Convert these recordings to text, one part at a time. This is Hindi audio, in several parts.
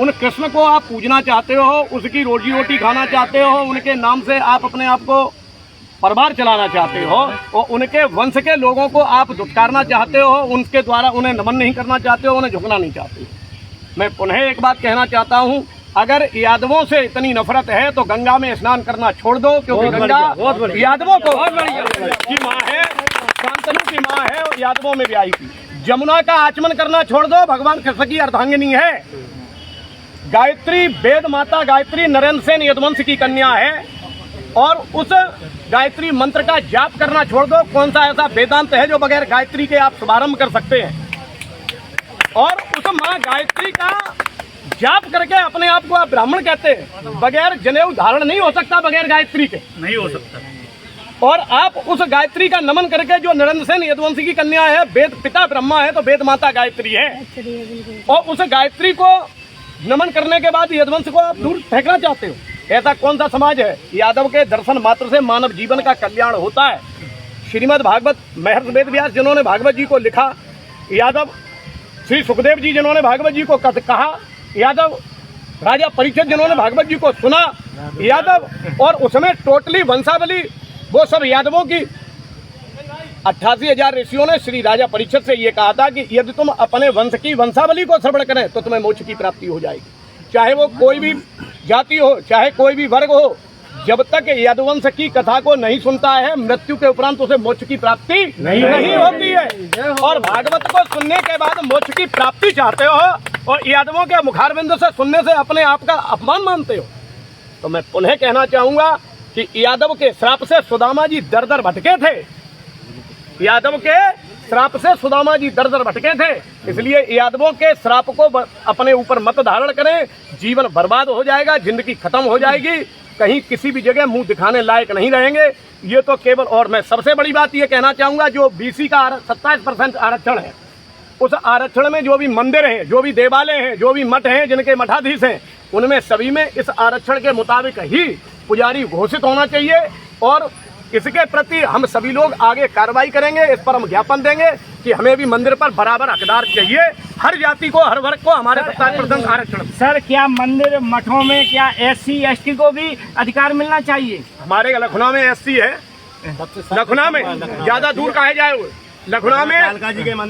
उन कृष्ण को आप पूजना चाहते हो, उसकी रोजी रोटी खाना चाहते हो, उनके नाम से आप अपने आप को परिवार चलाना चाहते हो और उनके वंश के लोगों को आप दुत्कारना चाहते हो, उनके द्वारा उन्हें नमन नहीं करना चाहते हो, उन्हें झुकना नहीं चाहते हो। मैं पुनः एक बात कहना चाहता हूँ, अगर यादवों से इतनी नफरत है तो गंगा में स्नान करना छोड़ दो, क्योंकि गंगा यादवों को की माँ है, शांतनु की माँ है और यादवों में ब्याही थी। जमुना का आचमन करना छोड़ दो, भगवान कृष्ण की अर्धांगिनी है। गायत्री, वेद माता गायत्री नरेंद्र सेन यदुवंश की कन्या है और उस गायत्री मंत्र का जाप करना छोड़ दो। कौन सा ऐसा वेदांत है जो बगैर गायत्री के आप शुभारंभ कर सकते हैं? और उस माँ गायत्री का जाप करके अपने आप को आप ब्राह्मण कहते हैं। बगैर जनेऊ धारण नहीं हो सकता, बगैर गायत्री के नहीं हो सकता। और आप उस गायत्री का नमन करके, जो नरेंद्र सेन यदुवंशी की कन्या है, वेद पिता ब्रह्मा है तो वेद माता गायत्री है, और उस गायत्री को नमन करने के बाद यदुवंश को आप दूर फेंकना चाहते हो। ऐसा कौन सा समाज है? यादव के दर्शन मात्र से मानव जीवन का कल्याण होता है। श्रीमद् भागवत महर्षि वेद व्यास जिन्होंने भागवत जी को लिखा, यादव श्री सुखदेव जी जिन्होंने भागवत जी को कहा, यादव राजा परीक्षित जिन्होंने भागवत जी को सुना, यादव, और उसमें टोटली वंशावली वो सब यादवों की 88,000 ऋषियों ने श्री राजा परीक्षित से ये कहा था कि यदि तुम अपने वंश की वंशावली को श्रवण करें तो तुम्हें मोक्ष की प्राप्ति हो जाएगी। चाहे वो कोई भी जाति हो, चाहे कोई भी वर्ग हो, जब तक यदुवंश की कथा को नहीं सुनता है, मृत्यु के उपरांत उसे मोक्ष की प्राप्ति नहीं होती है। और भागवत को सुनने के बाद मोक्ष की प्राप्ति चाहते हो और यादवों के मुखारबिंद से सुनने से अपने आप का अपमान मानते हो। तो मैं पुनः कहना चाहूंगा कि यादव के श्राप से सुदामा जी दर दर भटके थे। यादव के श्राप से सुदामा जी दर दर भटके थे। इसलिए यादवों के श्राप को अपने ऊपर मत धारण करें, जीवन बर्बाद हो जाएगा, जिंदगी खत्म हो जाएगी, कहीं किसी भी जगह मुंह दिखाने लायक नहीं रहेंगे। ये तो केवल, और मैं सबसे बड़ी बात ये कहना चाहूंगा, जो बीसी का 27% आरक्षण है, उस आरक्षण में जो भी मंदिर हैं, जो भी देवालय हैं, जो भी मठ हैं, जिनके मठाधीश हैं, उनमें सभी में इस आरक्षण के मुताबिक ही पुजारी घोषित होना चाहिए। और इसके प्रति हम सभी लोग आगे कार्रवाई करेंगे। इस पर हम ज्ञापन देंगे कि हमें भी मंदिर पर बराबर हकदार चाहिए। हर जाति को, हर वर्ग को हमारे 27% आरक्षण। सर, क्या मंदिर मठों में क्या SC ST को भी अधिकार मिलना चाहिए? हमारे लखनऊ में SC है, लखनऊ में ज्यादा दूर कहा जाए, लखनऊ में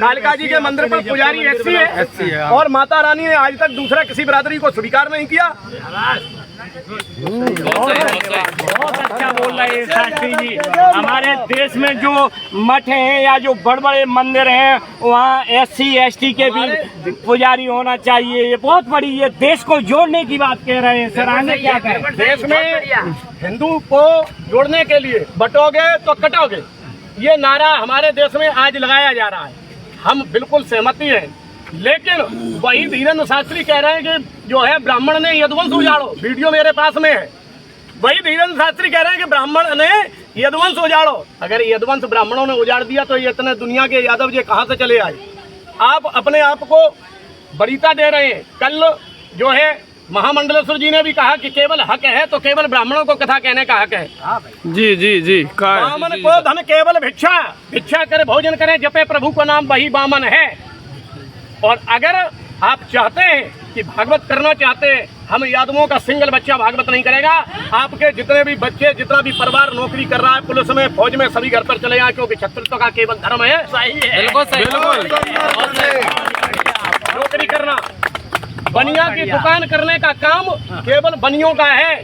कालिका जी के मंदिर पर पुजारी SC है और माता रानी ने आज तक दूसरा किसी बिरादरी को स्वीकार नहीं किया। बहुत अच्छा बोल रहे हैं शास्त्री जी। हमारे देश में जो मठ हैं या जो बड़े बड़े मंदिर हैं, वहाँ SC ST के भी पुजारी होना चाहिए। ये बहुत बड़ी, ये देश को जोड़ने की बात कह रहे हैं सर। आगे क्या कहें? देश में हिंदू को जोड़ने के लिए बटोगे तो कटोगे, ये नारा हमारे देश में आज लगाया जा रहा है। हम बिल्कुल सहमति हैं, लेकिन वही धीरेन्द्र शास्त्री कह रहे हैं कि जो है ब्राह्मण ने यदुवंश उजाड़ो। वीडियो मेरे पास में है। वही धीरेन्द्र शास्त्री कह रहे हैं कि ब्राह्मण ने यदुवंश उजाड़ो। अगर यदुवंश ब्राह्मणों ने उजाड़ दिया तो ये इतने दुनिया के यादव जी कहाँ से चले आए? आप अपने आप को बड़ीता दे रहे हैं। कल जो है महामंडलेश्वर जी ने भी कहा कि केवल हक है तो केवल ब्राह्मणों को कथा कहने का हक है। जी जी जी। बामन को धन केवल भिक्षा, भिक्षा करे भोजन करे, जपे प्रभु का नाम, वही बामन है। और अगर आप चाहते हैं कि भागवत करना चाहते हैं, हम यादवों का सिंगल बच्चा भागवत नहीं करेगा। आपके जितने भी बच्चे, जितना भी परिवार नौकरी कर रहा है, पुलिस में, फौज में, सभी घर पर चले जाए, क्योंकि क्षत्रित्व का केवल धर्म है। सही है, बिल्कुल सही। नौकरी करना, बनिया की दुकान करने का काम केवल बनियों का है,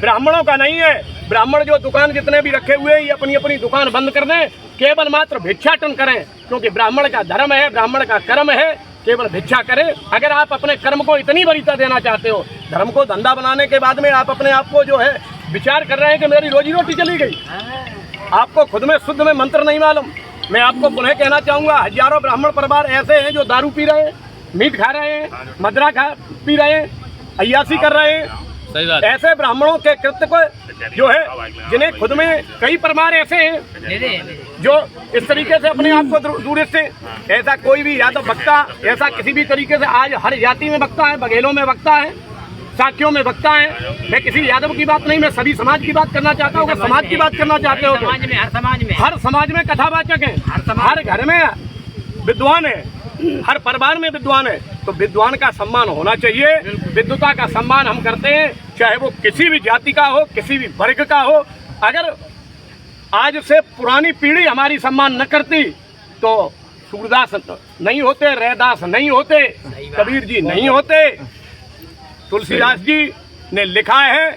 ब्राह्मणों का नहीं है। ब्राह्मण जो दुकान जितने भी रखे हुए हैं, ये अपनी अपनी दुकान बंद कर दें, केवल मात्र भिक्षाटन करें, क्योंकि ब्राह्मण का धर्म है, ब्राह्मण का कर्म है, केवल भिक्षा करें। अगर आप अपने कर्म को इतनी वरीयता देना चाहते हो, धर्म को धंधा बनाने के बाद में आप अपने आप को जो है विचार कर रहे हैं कि मेरी रोजी रोटी चली गई, आपको खुद में शुद्ध में मंत्र नहीं मालूम। मैं आपको पुनः कहना चाहूंगा, हजारों ब्राह्मण परिवार ऐसे हैं जो दारू पी रहे हैं, मीट खा रहे हैं, मदरा पी रहे हैं, अय्यासी कर रहे हैं। ऐसे ब्राह्मणों के कृत्य को जो है, जिन्हें खुद में कई परिवार ऐसे हैं जो इस तरीके से अपने आप को दूर से, ऐसा कोई भी यादव वक्ता ऐसा किसी भी तरीके से आज हर जाति में वक्ता है, बघेलों में वक्ता है, साक्यों में वक्ता है। मैं किसी यादव की बात नहीं, मैं सभी समाज की बात करना चाहता हूँ। अगर समाज की बात करना चाहते हो, हर समाज में कथावाचक है, हर घर में विद्वान है, हर परिवार में विद्वान है, तो विद्वान का सम्मान होना चाहिए। विद्वता का सम्मान हम करते हैं, चाहे वो किसी भी जाति का हो, किसी भी वर्ग का हो। अगर आज से पुरानी पीढ़ी हमारी सम्मान न करती तो सूरदास नहीं होते, रैदास नहीं होते, कबीर जी नहीं होते। तुलसीदास जी ने लिखा है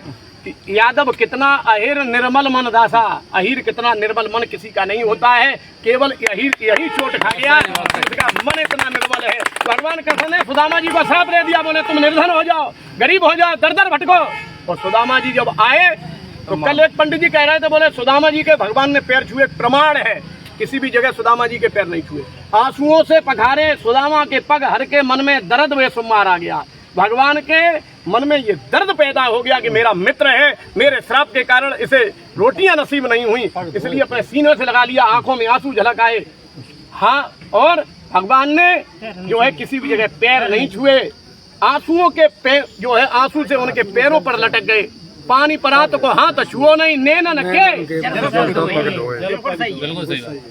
कि यादव कितना अहिर निर्मल मन दासा, अहिर कितना निर्मल मन किसी का नहीं होता है, केवल यही चोट खा गया जिसका मन इतना निर्मल है। भगवान कृष्ण ने सुदामा जी को श्राप दे दिया, बोले तुम निर्धन हो जाओ, गरीब हो जाओ, दर दर भटको। और सुदामा जी जब आए तो कल एक पंडित जी कह रहे थे, बोले सुदामा जी के भगवान ने पैर छुए, प्रमाण है, किसी भी जगह सुदामा जी के पैर नहीं छुए। आंसुओं से पखारे सुदामा के पग, हर के मन में दर्द वे सुमार आ गया। भगवान के मन में ये दर्द पैदा हो गया कि मेरा मित्र है, मेरे श्राप के कारण इसे रोटियां नसीब नहीं हुई, इसलिए अपने सीने से लगा लिया, आंखों में आंसू झलक आए। हाँ, और भगवान ने जो है किसी भी जगह पैर नहीं छुए, आंसुओं के पैर जो है आंसू से उनके पैरों पर लटक गए। पानी परा तो को हाथ छुओ नहीं, नैन नके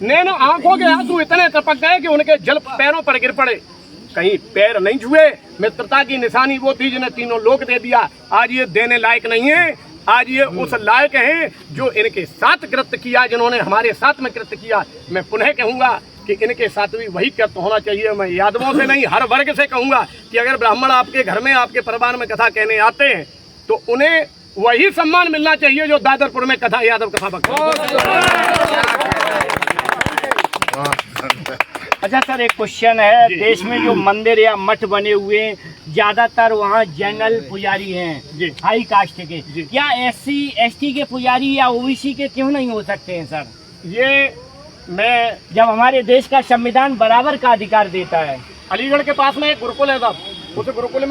नैन, आंखों के आंसू इतने टपक गए कि उनके जल पैरों पर गिर पड़े। कहीं पैर नहीं छुए। मित्रता की निशानी वो थी जिन्हें तीनों लोक दे दिया, आज ये देने लायक नहीं है। आज ये उस लायक हैं जो इनके साथ कृत्य किया, जिन्होंने हमारे साथ में कृत्य किया। मैं पुनः कहूंगा कि इनके साथ भी वही कृत्य होना चाहिए। मैं यादवों से नहीं, हर वर्ग से कहूंगा कि अगर ब्राह्मण आपके घर में, आपके परिवार में कथा कहने आते हैं तो उन्हें वही सम्मान मिलना चाहिए जो दादरपुर में कथा यादव कथा अच्छा सर, एक क्वेश्चन है, देश में जो मंदिर या मठ बने हुए हैं ज्यादातर वहाँ जनरल पुजारी हैं, हाई कास्ट के, क्या SC ST के पुजारी या OBC के क्यों नहीं हो सकते हैं सर? ये मैं जब हमारे देश का संविधान बराबर का अधिकार देता है। अलीगढ़ के पास में एक गुरुकुल है साहब, उस गुरुकुल में